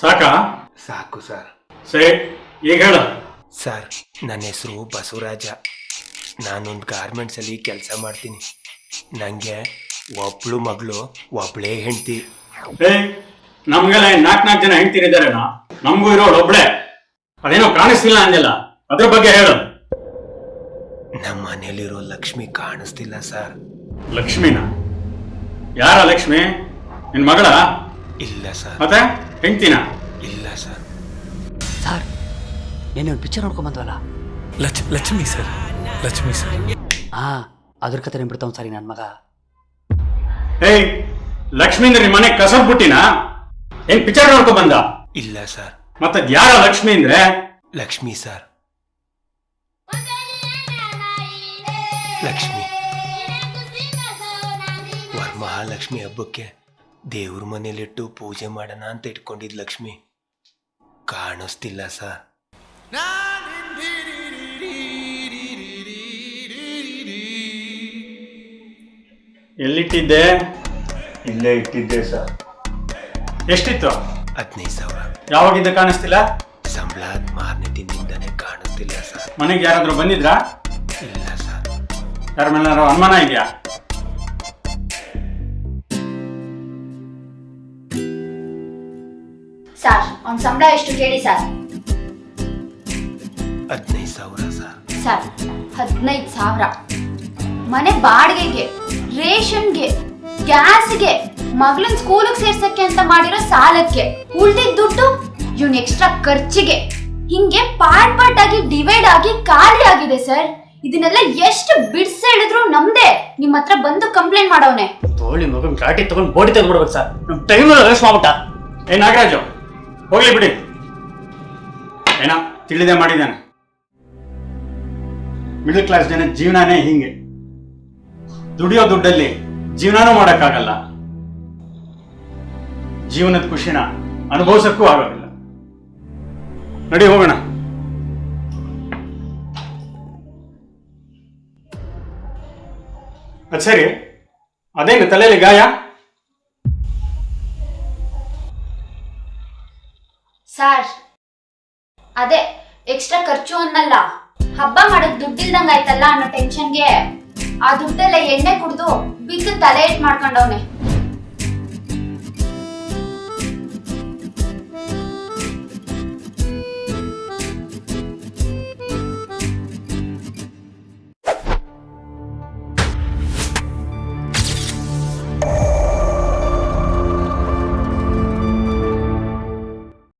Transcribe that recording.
ಸಾಕಾ? ಸಾಕು ಸರ್. ಸರಿ, ಈಗ ಹೇಳ. ಸರ್, ನನ್ನ ಹೆಸರು ಬಸವರಾಜ. ನಾನೊಂದು ಗಾರ್ಮೆಂಟ್ಸಲ್ಲಿ ಕೆಲಸ ಮಾಡ್ತೀನಿ. ನನಗೆ ಒಬ್ಳು ಮಗಳು, ಒಬ್ಳೇ ಹೆಂಡ್ತಿ. ನಮ್ಗೆಲ್ಲ 4 ಜನ ಹೆಂಡ್ತಿರಿದ್ದಾರೇನ? ನಮಗೂ ಇರೋಳು ಒಬ್ಳೆ. ಅದೇನೋ ಕಾಣಿಸ್ತಿಲ್ಲ ಅಂದಿಲ್ಲ, ಅದ್ರ ಬಗ್ಗೆ ಹೇಳು. ನಮ್ಮ ಮನೇಲಿರೋ ಲಕ್ಷ್ಮಿ ಕಾಣಿಸ್ತಿಲ್ಲ ಸರ್. ಲಕ್ಷ್ಮಿನ? ಯಾರ ಲಕ್ಷ್ಮಿ? ನಿನ್ ಮಗಳ? ಇಲ್ಲ ಸರ್. ಮತ್ತೆ ಹೆಂಡ್ತಿನ? ಇಲ್ಲ ಸರ್. ಸರ್, ಏನೇ ಒಂದು ಪಿಕ್ಚರ್ ನೋಡ್ಕೊಂಡ್ ಬಂದ್ವಲ್ಲ, ಲಕ್ಷ್ಮಿ ಸರ್. ಲಕ್ಷ್ಮಿ ಸರ್. ಅದ್ರ ಕತೆ ನೆನ್ಬಿಡ್ತಾವ್ ಸರಿ ನನ್ನ ಮಗ. ಲಕ್ಷ್ಮಿ ಅಂದ್ರೆ ನಿಮ್ ಮನೆ ಕಸಬ್ ಬುಟ್ಟಿನ? ಏನ್ ಪಿಕ್ಚರ್ ನೋಡ್ಕೊಂಡ್ ಬಂದ? ಇಲ್ಲ ಸರ್. ಮತ್ತೆ ಯಾರ ಲಕ್ಷ್ಮಿ ಅಂದ್ರೆ? ಲಕ್ಷ್ಮಿ ಸರ್. ಲಕ್ಷ್ಮಿ ವರಮಹಾಲಕ್ಷ್ಮಿ ಹಬ್ಬಕ್ಕೆ ದೇವ್ರ ಮನೇಲಿಟ್ಟು ಪೂಜೆ ಮಾಡೋಣ ಅಂತ ಇಟ್ಕೊಂಡಿದ್ ಲಕ್ಷ್ಮಿ ಕಾಣಿಸ್ತಿಲ್ಲ ಸರ್. ಎಲ್ಲಿಟ್ಟಿದ್ದೆ? ಇಲ್ಲೇ ಇಟ್ಟಿದ್ದೆ ಸರ್. ಎಷ್ಟಿತ್ತು? 15,000. ಯಾವಾಗಿದ್ದ ಕಾಣಿಸ್ತಿಲ್ಲ? ಸಂಬಳ ಮಾರನೇ ದಿನದಿಂದನೇ ಕಾಣಿಸ್ತಿಲ್ಲ ಸರ್. ಮನೆಗೆ ಯಾರಾದ್ರೂ ಬಂದಿದ್ರಾ? ಇಲ್ಲ ಸರ್. ಯಾರ ಮೇಲಾದ್ರೂ ಅನುಮಾನ ಇದೆಯಾ? ಸರ್, ಅವ್ನ ಸಂಬಳ ಎಷ್ಟು ಕೇಳಿ ಸರ್? 15,000 ಸರ್. ಸರ್, 15,000 ಮನೆ ಬಾಡಿಗೆಗೆ, ರೇಷನ್ಗೆ, ಗ್ಯಾಸ್ಗೆ, ಮಗಳನ್ ಸ್ಕೂಲಿಗೆ ಸೇರ್ಸಕ್ಕೆ ಅಂತ ಮಾಡಿರೋ ಸಾಲಕ್ಕೆ, ಉಳ್ದಿದ್ದ ದುಡ್ಡು ಇವ್ನ ಎಕ್ಸ್ಟ್ರಾ ಖರ್ಚಿಗೆ, ಹಿಂಗೆ ಪಾರ್ಟ್ ಆಗಿ ಡಿವೈಡ್ ಆಗಿ ಖಾಲಿ ಆಗಿದೆ ಸರ್. ಇದನ್ನೆಲ್ಲ ಎಷ್ಟು ಬಿಡ್ಸ್ ಹೇಳಿದ್ರು ನಮ್ದೇ. ನಿಮ್ಮ ಹತ್ರ ಬಂದು ಕಂಪ್ಲೇಂಟ್ ಮಾಡವನೆ. ತೋಳಿ ಮಗನ್ ಗಾಡಿ ತಗೊಂಡು ಬೋಡಿ ತೆಗೆದ್ಬಿಡ್ಬೇಕು ಸರ್. ನಮ್ ಟೈಮ್ ವೇಸ್ಟ್ ಮಾಡ್ಬಿಟ್ಟ. ನಾಗರಾಜು, ಹೋಗ್ಲಿ ಬಿಡಿ. ಏನ ತಿಳಿದೇ ಮಾಡಿದ್ದಾನೆ. ಮಿಡಲ್ ಕ್ಲಾಸ್ ಜನ ಜೀವನನೇ ಹಿಂಗೆ. ದುಡಿಯೋ ದುಡ್ಡಲ್ಲಿ ಜೀವನನೂ ಮಾಡೋಕ್ಕಾಗಲ್ಲ, ಜೀವನದ ಖುಷಿನ ಅನುಭವಿಸಕ್ಕೂ ಆಗೋದಿಲ್ಲ. ನಡಿ ಹೋಗೋಣ. ಅದು ಸರಿ, ಅದೇನು ತಲೆಯಲ್ಲಿ ಗಾಯ? ಸರ್, ಅದೇ ಎಕ್ಸ್ಟ್ರಾ ಖರ್ಚು ಅನ್ನಲ್ಲ, ಹಬ್ಬ ಮಾಡಕ್ ದುಡ್ಡಿಲ್ದಂಗ ಆಯ್ತಲ್ಲ ಅನ್ನೋ ಟೆನ್ಷನ್ಗೆ ಆ ದುಡ್ಡೆಲ್ಲ ಎಣ್ಣೆ ಕುಡ್ದು ಬಿದ್ದು ತಲೆ ಇಟ್ ಮಾಡ್ಕೊಂಡವ್ನೆ.